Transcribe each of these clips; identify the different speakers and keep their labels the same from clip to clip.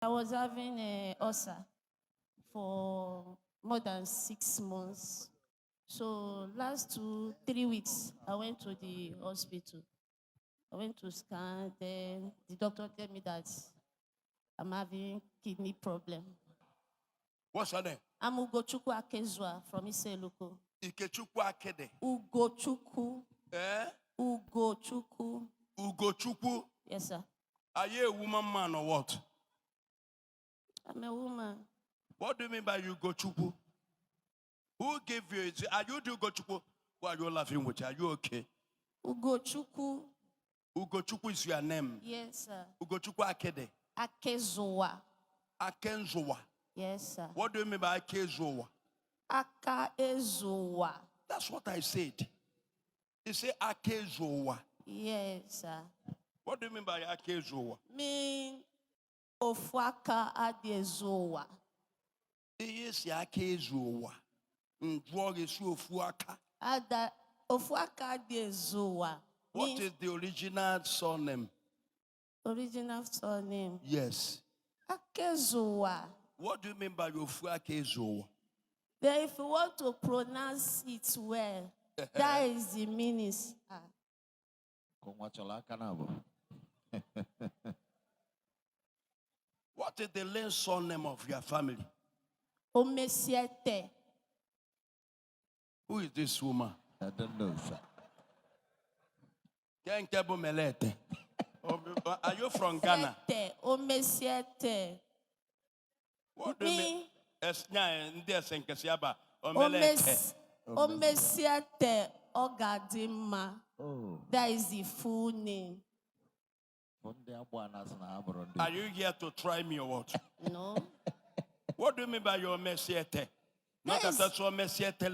Speaker 1: I was having a ulcer for more than 6 months. So last 3 weeks, I went to the hospital. I went to scan, then the doctor told me that I'm having kidney problem.
Speaker 2: What's her name?
Speaker 1: I'm Ugochukwu Akezua from Iseluko.
Speaker 2: Ikechukwu Akede.
Speaker 1: Ugochukwu. Ugochukwu.
Speaker 2: Ugochukwu.
Speaker 1: Yes, sir.
Speaker 2: Are you a woman, man, or what?
Speaker 1: I'm a woman.
Speaker 2: What do you mean by Ugochukwu? Who gave you it? Are you the Ugochukwu? Why are you laughing with? Are you okay?
Speaker 1: Ugochukwu.
Speaker 2: Ugochukwu is your name.
Speaker 1: Yes, sir.
Speaker 2: Ugochukwu Akede.
Speaker 1: Akezua.
Speaker 2: Akenzowa.
Speaker 1: Yes, sir.
Speaker 2: What do you mean by Akezowa?
Speaker 1: Akaezowa.
Speaker 2: That's what I said. You say Akezowa.
Speaker 1: Yes, sir.
Speaker 2: What do you mean by Akezowa?
Speaker 1: Mean Ofaka Adezowa.
Speaker 2: Yes, Akezowa. Drug is Ofuaka.
Speaker 1: Ada Ofaka Adezowa.
Speaker 2: What is the original surname?
Speaker 1: Original surname?
Speaker 2: Yes.
Speaker 1: Akezowa.
Speaker 2: What do you mean by Ofuakezowa?
Speaker 1: Then if you want to pronounce it well, that is the meaning.
Speaker 2: What is the last surname of your family?
Speaker 1: Omesiete.
Speaker 2: Who is this woman?
Speaker 3: I don't know, sir.
Speaker 2: Are you from Ghana?
Speaker 1: Omesiete.
Speaker 2: What do you mean?
Speaker 1: Omesiete Ogadima.
Speaker 3: Oh.
Speaker 1: That is the full name.
Speaker 2: Are you here to try me or what?
Speaker 1: No.
Speaker 2: What do you mean by your Messiete? Not
Speaker 1: Yes.
Speaker 2: that your Messiete.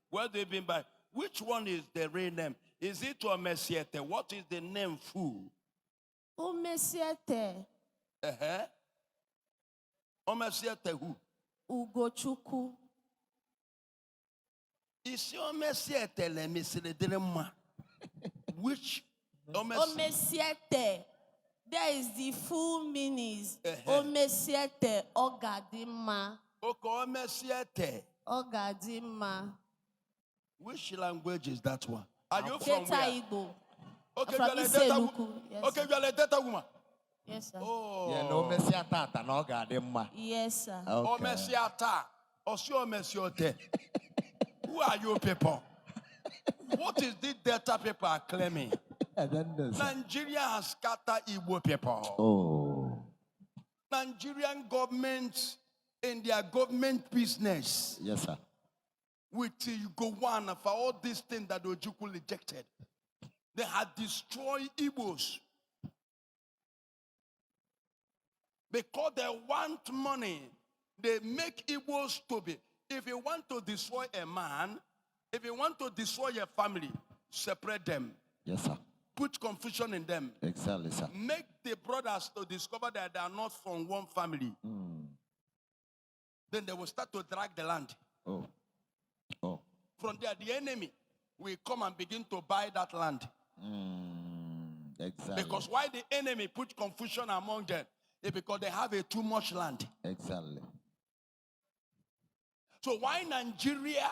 Speaker 2: What do you mean by which one is the real name? Is it your Messiete? What is the name full?
Speaker 1: Omesiete
Speaker 2: Omesiete who?
Speaker 1: Ugochukwu.
Speaker 2: Is your Messiete le Messiete? Which
Speaker 1: Omesiete. There is the full meaning. Omesiete Ogadima.
Speaker 2: Oko Messiete.
Speaker 1: Ogadima.
Speaker 2: Which language is that one? Are you from
Speaker 1: Delta
Speaker 2: where?
Speaker 1: Igbo.
Speaker 2: Okay,
Speaker 1: From
Speaker 2: you are a Delta woman.
Speaker 1: Iseluku. Yes,
Speaker 2: Okay,
Speaker 1: sir.
Speaker 2: you are a Delta woman.
Speaker 1: Yes, sir.
Speaker 2: Oh.
Speaker 3: Yeah, no Messiata, no Gadima.
Speaker 1: Yes, sir.
Speaker 2: O Messiata. Osio Messiote. Who are you people? What is this Delta people are claiming?
Speaker 3: I don't know, sir.
Speaker 2: Nigeria has scattered Igbo people.
Speaker 3: Oh.
Speaker 2: Nigerian government in their government business
Speaker 3: Yes, sir.
Speaker 2: with Igbo one for all these things that Ojukwu rejected. They had destroyed Igbos. Because they want money, they make Igbos to be. If you want to destroy a man, if you want to destroy a family, separate them.
Speaker 3: Yes, sir.
Speaker 2: Put confusion in them.
Speaker 3: Exactly, sir.
Speaker 2: Make the brothers to discover that they are not from one family. Then they will start to drag the land.
Speaker 3: Oh. Oh.
Speaker 2: From there, the enemy will come and begin to buy that land.
Speaker 3: Exactly.
Speaker 2: Because why the enemy put confusion among them? It's because they have too much land.
Speaker 3: Exactly.
Speaker 2: So why Nigeria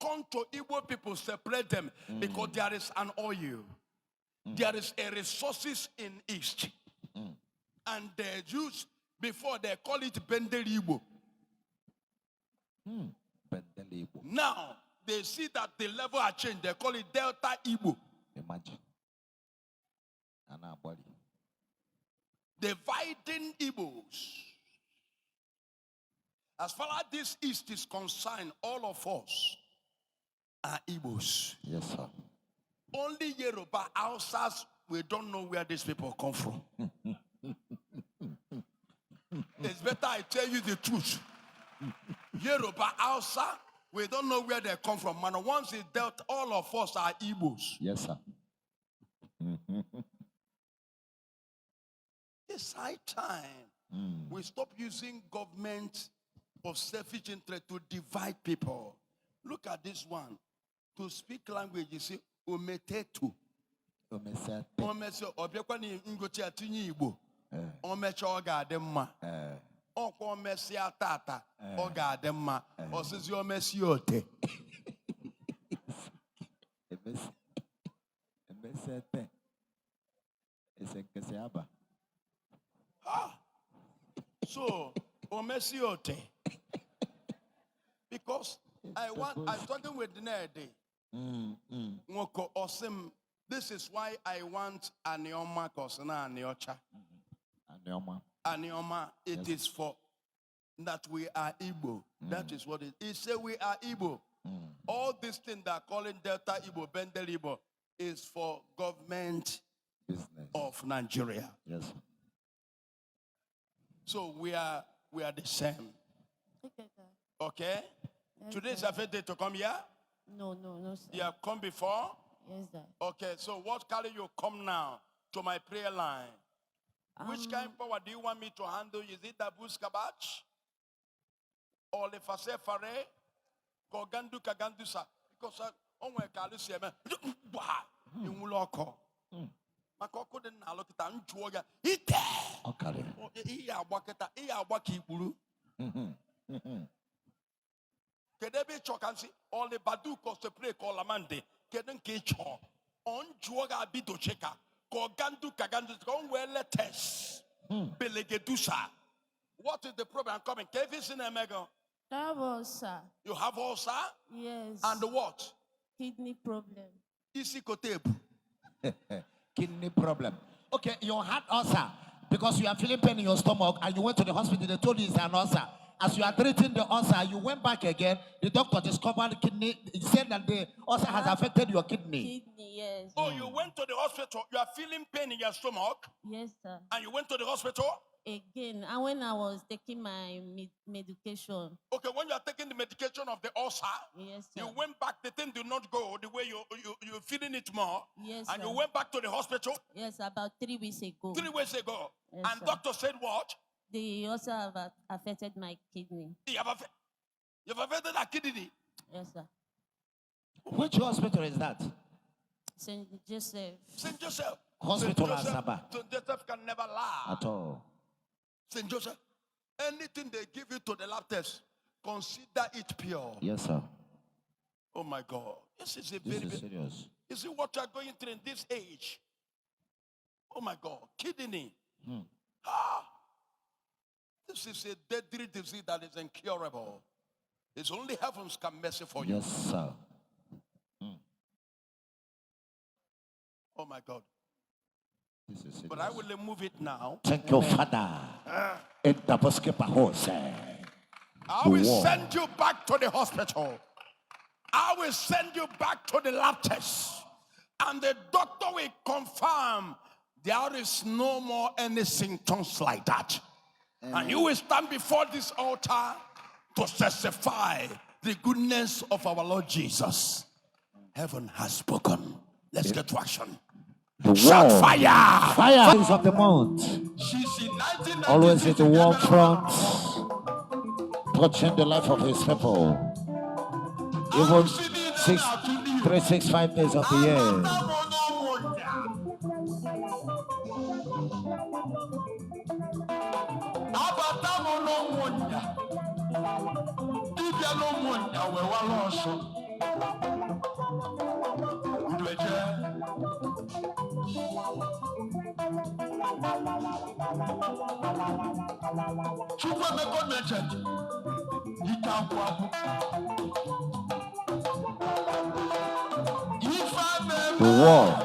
Speaker 2: come to Igbo people, separate them? Because there is an oil. There is a resources in East. And they use, before they call it Bendel Igbo.
Speaker 3: Bendel Igbo.
Speaker 2: Now, they see that the level has changed. They call it Delta Igbo.
Speaker 3: Imagine. And our body.
Speaker 2: Dividing Igbos. As far as this East is concerned, all of us are Igbos.
Speaker 3: Yes, sir.
Speaker 2: Only Yoruba outsiders, we don't know where these people come from. It's better I tell you the truth. Yoruba outside, we don't know where they come from. Man, once it's dealt, all of us are Igbos.
Speaker 3: Yes, sir.
Speaker 2: It's high time we stop using government of selfish interest to divide people. Look at this one. To speak language, you see, ometetu. Omese obiekwa ni ngochi atinye Igbo. Omecha ogadema. Okwo mesi atata ogadema. Osizi omesi ote. So omesi ote. Because I'm talking with Nede. Ngoko osim. This is why I want Anioma Kosana Aniocha. Anioma, it is for that we are Igbo. That is what it is. He said we are Igbo. All these things that are calling Delta Igbo, Bendel Igbo, is for government business of Nigeria.
Speaker 3: Yes.
Speaker 2: So we are the same. Okay?
Speaker 1: Yes,
Speaker 2: Today is
Speaker 1: sir.
Speaker 2: your first day to come here?
Speaker 1: No, sir.
Speaker 2: You have come before?
Speaker 1: Yes, sir.
Speaker 2: Okay, so what carry you come now to my prayer line? Which kind of power do you want me to handle? Is it the Buskabach? Or the Fase Fare? Or Gandu Kagandusa? Because on my Kalusia, you will lock. Makoko didn't look at Anjuaga. Eat
Speaker 3: Okay.
Speaker 2: Iya Waki Buru. Kedebe Chokansi, all the Baduko to pray call Amande. Keden Kecho. On Juaga Bido Cheka. Kogandu Kagandu. Go well letters. Belegedusa. What is the problem coming? Kevis in Omega.
Speaker 1: That was, sir.
Speaker 2: You have ulcer?
Speaker 1: Yes.
Speaker 2: And what?
Speaker 1: Kidney problem.
Speaker 2: Isikotebu.
Speaker 3: Kidney problem. Okay, you had ulcer because you are feeling pain in your stomach and you went to the hospital. They told you it's an ulcer. As you are treating the ulcer, you went back again. The doctor discovered the kidney. He said that the ulcer has affected your kidney.
Speaker 1: Kidney, yes.
Speaker 2: Oh, you went to the hospital. You are feeling pain in your stomach.
Speaker 1: Yes, sir.
Speaker 2: And you went to the hospital.
Speaker 1: Again, and when I was taking my medication.
Speaker 2: Okay, when you are taking the medication of the ulcer,
Speaker 1: Yes, sir.
Speaker 2: you went back. The thing did not go the way you're feeling it more.
Speaker 1: Yes,
Speaker 2: and
Speaker 1: sir.
Speaker 2: you went back to the hospital.
Speaker 1: Yes, about 3 weeks ago.
Speaker 2: 3 weeks ago.
Speaker 1: Yes,
Speaker 2: And
Speaker 1: sir.
Speaker 2: doctor said what?
Speaker 1: They also have affected my kidney.
Speaker 2: You have affected a kidney.
Speaker 1: Yes, sir.
Speaker 3: Which hospital is that?
Speaker 1: St. Joseph.
Speaker 2: St. Joseph.
Speaker 3: Hospital
Speaker 2: St. Joseph,
Speaker 3: Asaba.
Speaker 2: St. Joseph can never lie.
Speaker 3: At all.
Speaker 2: St. Joseph, anything they give you to the lab test, consider it pure.
Speaker 3: Yes, sir.
Speaker 2: Oh my God. This is a
Speaker 3: This
Speaker 2: very
Speaker 3: is serious.
Speaker 2: You see what you are going through in this age? Oh my God. Kidney. This is a deadly disease that is incurable. It's only heavens can mercy for you.
Speaker 3: Yes, sir.
Speaker 2: Oh my God.
Speaker 3: This is serious.
Speaker 2: But I will remove it now.
Speaker 3: Thank you, Father. In the basketball house.
Speaker 2: I will send you back to the hospital. I will send you back to the lab test. And the doctor will confirm there is no more any symptoms like that. And you will stand before this altar to testify the goodness of our Lord Jesus. Heaven has spoken. Let's get to action. Shout fire!
Speaker 3: Fire is of the month. Always at the war front, touching the life of his people. Even 365 days of the year. The war.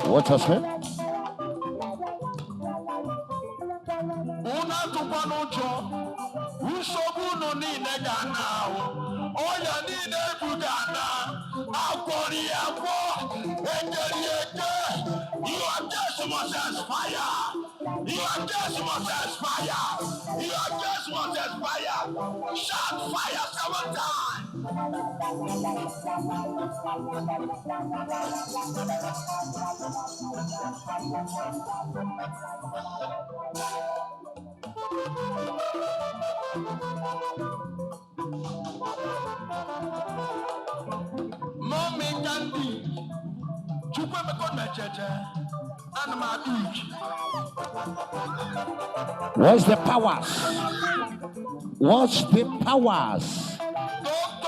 Speaker 3: What was it?
Speaker 2: You are just fire. Your gas must expire. Your gas must expire. Shout fire 7 times. Mommy Gandhi, Chukwe Mekon Mecheche, and my beach.
Speaker 3: What's the powers? What's the powers?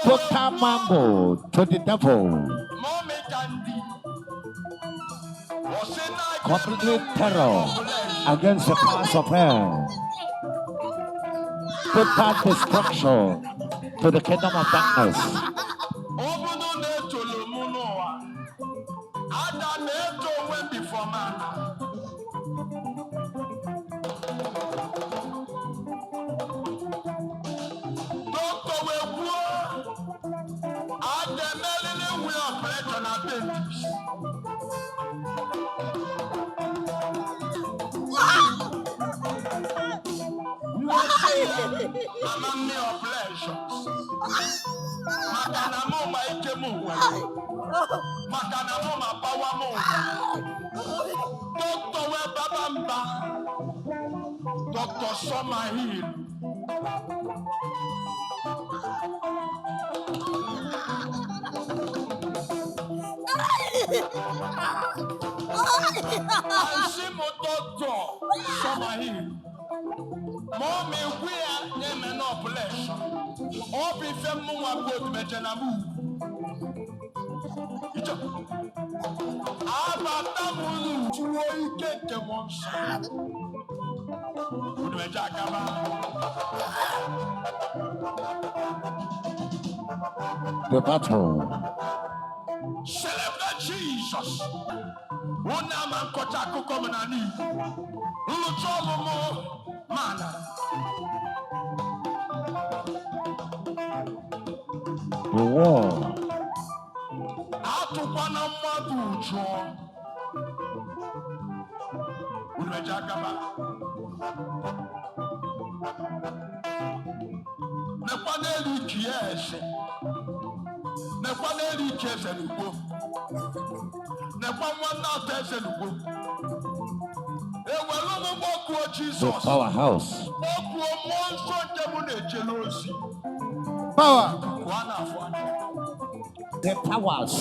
Speaker 3: Total mango to the devil.
Speaker 2: Mommy Gandhi was in
Speaker 3: Complete terror against the powers of hell. Total destruction to the kingdom of darkness.
Speaker 2: Obuno ne Tolomunoa. Ada ne to went before man. Doctor Webuo. Ada Melanie will operate on our babies. Among me of pleasures. Makanamo ma ikemu. Makanamo ma power mo. Doctor Webabamba. Doctor Summer Hill. Ansimo Doctor Summer Hill. Mommy, we are never no pleasure. All prefer more good Mejenamu. Abatamu, you get the one shot. Good Mejakaba.
Speaker 3: The battle.
Speaker 2: Celebrate Jesus. Una man kotaku komanani. Lutomo mana.
Speaker 3: The war.
Speaker 2: Atukwana madu jo. Good Mejakaba. Nekwaneli kiese. Nekwaneli kiese nugo. Nekwanwana tese nugo.
Speaker 3: The powerhouse.
Speaker 2: Power.
Speaker 3: The powers.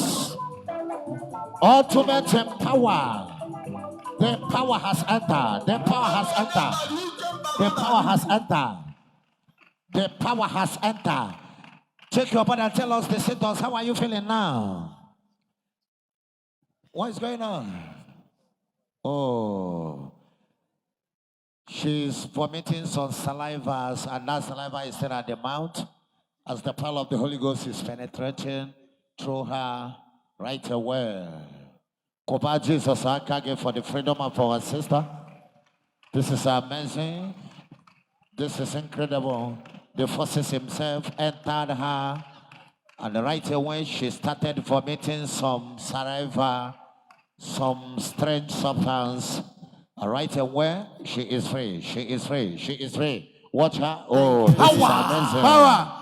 Speaker 3: Ultimate power. The power has entered. The power has entered. The power has entered. The power has entered. Take your body and tell us the symptoms. How are you feeling now? What is going on? Oh. She's vomiting some saliva, and that saliva is still at the mouth as the power of the Holy Ghost is penetrating through her right away. Koba Jesus, I give for the freedom of our sister. This is amazing. This is incredible. The forces himself entered her, and right away she started vomiting some saliva, some strange substance. Right away, she is free. She is free. She is free. Watch her. Oh, this is amazing.
Speaker 4: Power.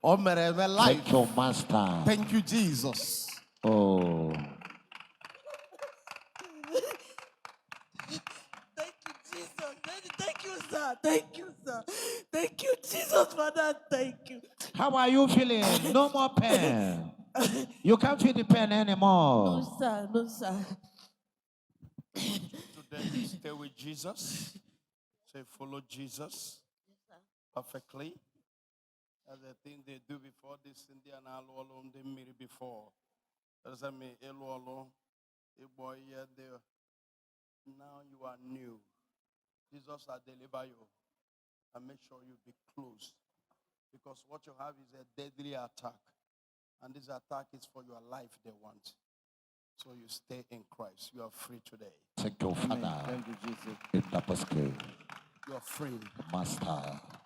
Speaker 4: Oh, my life.
Speaker 3: Thank you, Master.
Speaker 4: Thank you, Jesus.
Speaker 3: Oh.
Speaker 1: Thank you, Jesus. Thank you, sir. Thank you, sir. Thank you, Jesus, Father. Thank you.
Speaker 3: How are you feeling? No more pain. You can't feel the pain anymore.
Speaker 1: No, sir. No, sir.
Speaker 2: Today, stay with Jesus. Say, follow Jesus perfectly. As the thing they do before this India and all they made before. That's me, Elolo, a boy there. Now you are new. Jesus will deliver you. And make sure you be close. Because what you have is a deadly attack. And this attack is for your life they want. So you stay in Christ. You are free today.
Speaker 3: Thank you, Father.
Speaker 4: Thank you, Jesus.
Speaker 3: In the name.
Speaker 2: You are free.
Speaker 3: Master.